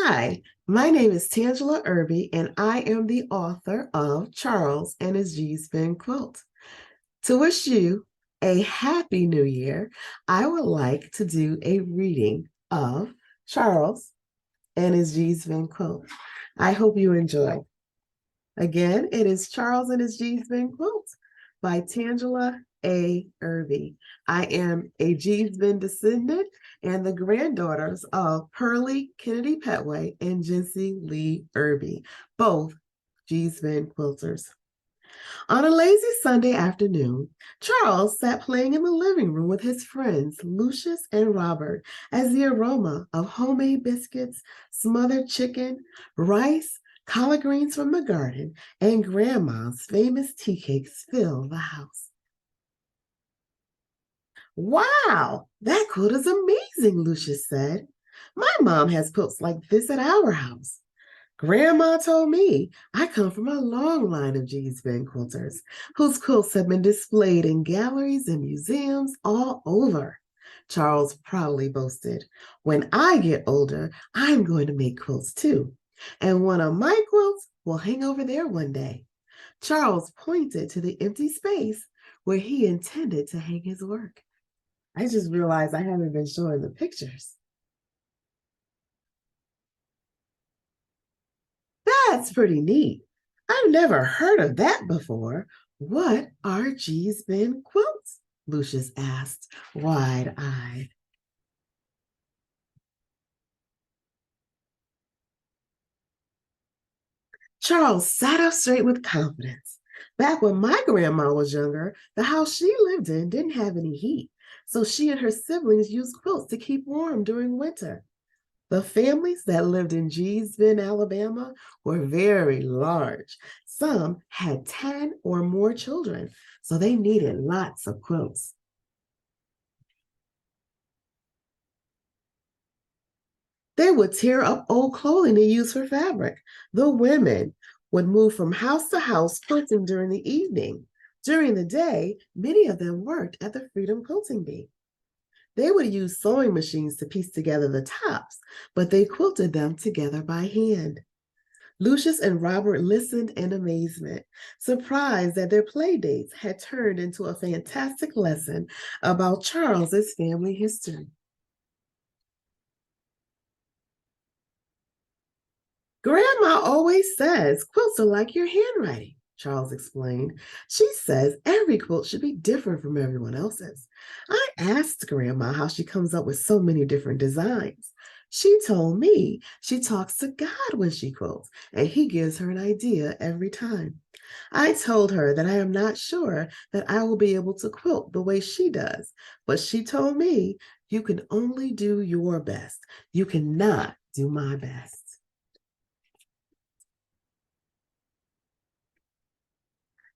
Hi, my name is Tangular Irby, and I am the author of Charles and His G-Spin Quilt. To wish you a happy new year, I would like to do a reading of Charles and His G-Spin Quilt. I hope you enjoy. Again, it is Charles and His G-Spin Quilt by Tangela A. Irby. I am a G-Spin descendant and the granddaughters of Pearlie Kennedy Petway and Jency Lee Irby, both G-Spin quilters. On a lazy Sunday afternoon, Charles sat playing in the living room with his friends, Lucius and Robert, as the aroma of homemade biscuits, smothered chicken, rice, collard greens from the garden, and Grandma's famous tea cakes filled the house. Wow, that quilt is amazing, Lucius said. My mom has quilts like this at our house. Grandma told me I come from a long line of G-Spin quilters whose quilts have been displayed in galleries and museums all over. Charles proudly boasted, when I get older, I'm going to make quilts too. And one of my quilts will hang over there one day. Charles pointed to the empty space where he intended to hang his work. I just realized I haven't been showing the pictures. That's pretty neat. I've never heard of that before. What are G-Spin quilts? Lucius asked, wide-eyed. Charles sat up straight with confidence. Back when my grandma was younger, the house she lived in didn't have any heat, so she and her siblings used quilts to keep warm during winter. The families that lived in G-Spin, Alabama were very large. Some had 10 or more children, so they needed lots of quilts. They would tear up old clothing to use for fabric. The women would move from house to house quilting during the evening. During the day, many of them worked at the Freedom Quilting Bee. They would use sewing machines to piece together the tops, but they quilted them together by hand. Lucius and Robert listened in amazement, surprised that their play dates had turned into a fantastic lesson about Charles's family history. Grandma always says quilts are like your handwriting, Charles explained. She says every quilt should be different from everyone else's. I asked Grandma how she comes up with so many different designs. She told me she talks to God when she quilts, and he gives her an idea every time. I told her that I am not sure that I will be able to quilt the way she does, but she told me you can only do your best. You cannot do my best.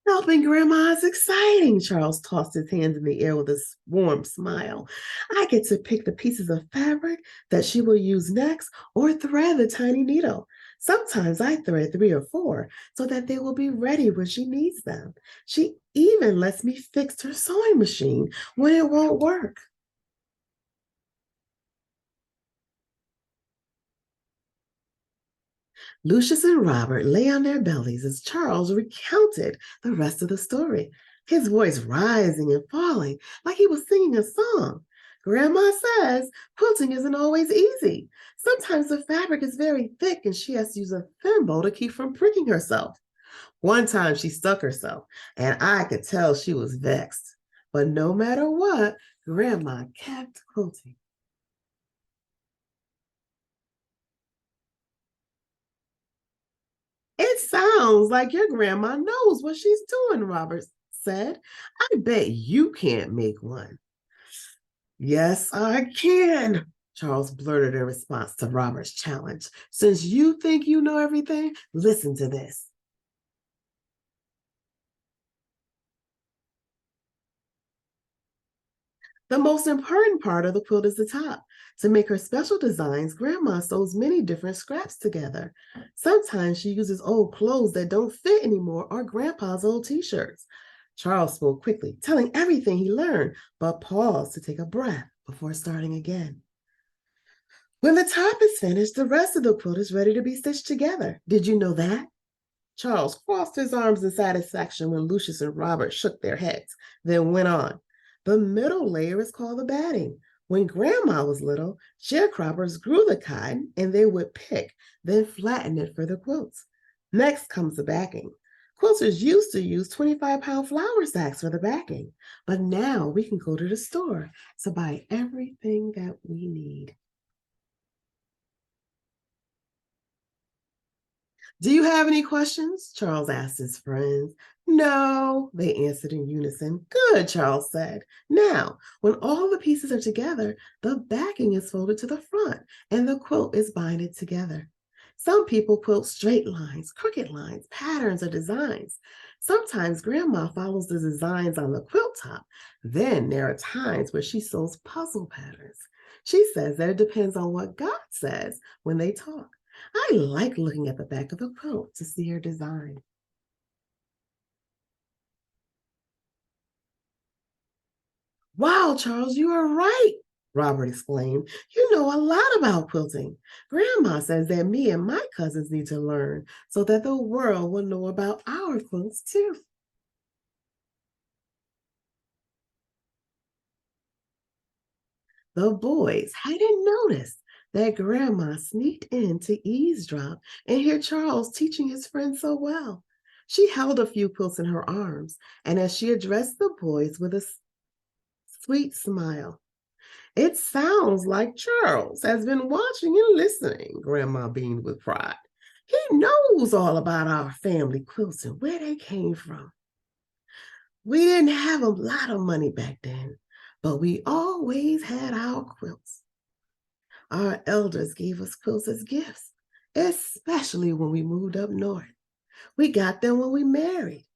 Helping Grandma is exciting. Charles tossed his hands in the air with a warm smile. I get to pick the pieces of fabric that she will use next or thread the tiny needle. Sometimes I thread 3 or 4 so that they will be ready when she needs them. She even lets me fix her sewing machine when it won't work. Lucius and Robert lay on their bellies as Charles recounted the rest of the story, his voice rising and falling like he was singing a song. Grandma says quilting isn't always easy. Sometimes the fabric is very thick and she has to use a thimble to keep from pricking herself. One time she stuck herself, and I could tell she was vexed. But no matter what, Grandma kept quilting. It sounds like your grandma knows what she's doing, Robert said. I bet you can't make one. Yes, I can, Charles blurted in response to Robert's challenge. Since you think you know everything, listen to this. The most important part of the quilt is the top. To make her special designs, Grandma sews many different scraps together. Sometimes she uses old clothes that don't fit anymore or Grandpa's old t-shirts. Charles spoke quickly, telling everything he learned, but paused to take a breath before starting again. When the top is finished, the rest of the quilt is ready to be stitched together. Did you know that? Charles crossed his arms in satisfaction when Lucius and Robert shook their heads, then went on. The middle layer is called the batting. When Grandma was little, sharecroppers grew the cotton and they would pick, then flatten it for the quilts. Next comes the backing. Quilters used to use 25-pound flour sacks for the backing, but now we can go to the store to buy everything that we need. Do you have any questions? Charles asked his friends. No, they answered in unison. Good, Charles said. Now, when all the pieces are together, the backing is folded to the front and the quilt is binded together. Some people quilt straight lines, crooked lines, patterns, or designs. Sometimes Grandma follows the designs on the quilt top. Then there are times where she sews puzzle patterns. She says that it depends on what God says when they talk. I like looking at the back of the quilt to see her design. Wow, Charles, you are right, Robert exclaimed. You know a lot about quilting. Grandma says that me and my cousins need to learn so that the world will know about our quilts too. The boys hadn't noticed that Grandma sneaked in to eavesdrop and hear Charles teaching his friend so well. She held a few quilts in her arms, and as she addressed the boys with a sweet smile, it sounds like Charles has been watching and listening, Grandma beamed with pride. He knows all about our family quilts and where they came from. We didn't have a lot of money back then, but we always had our quilts. Our elders gave us quilts as gifts, especially when we moved up north. We got them when we married.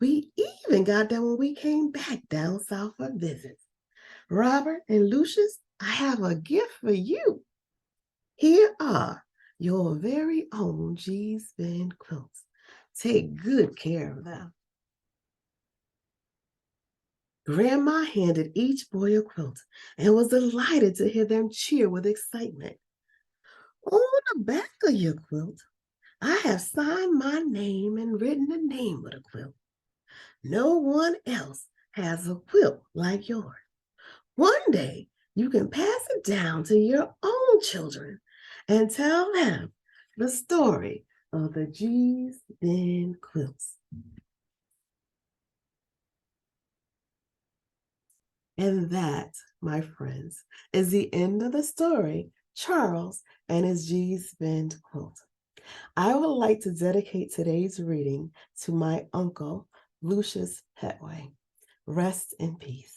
We even got them when we came back down south for visits. Robert and Lucius, I have a gift for you. Here are your very own G's Bend quilts. Take good care of them. Grandma handed each boy a quilt and was delighted to hear them cheer with excitement. On the back of your quilt, I have signed my name and written the name of the quilt. No one else has a quilt like yours. One day, you can pass it down to your own children and tell them the story of the G's Bend quilts. And that, my friends, is the end of the story, Charles and his G's Bend quilt. I would like to dedicate today's reading to my uncle, Lucius Petway. Rest in peace.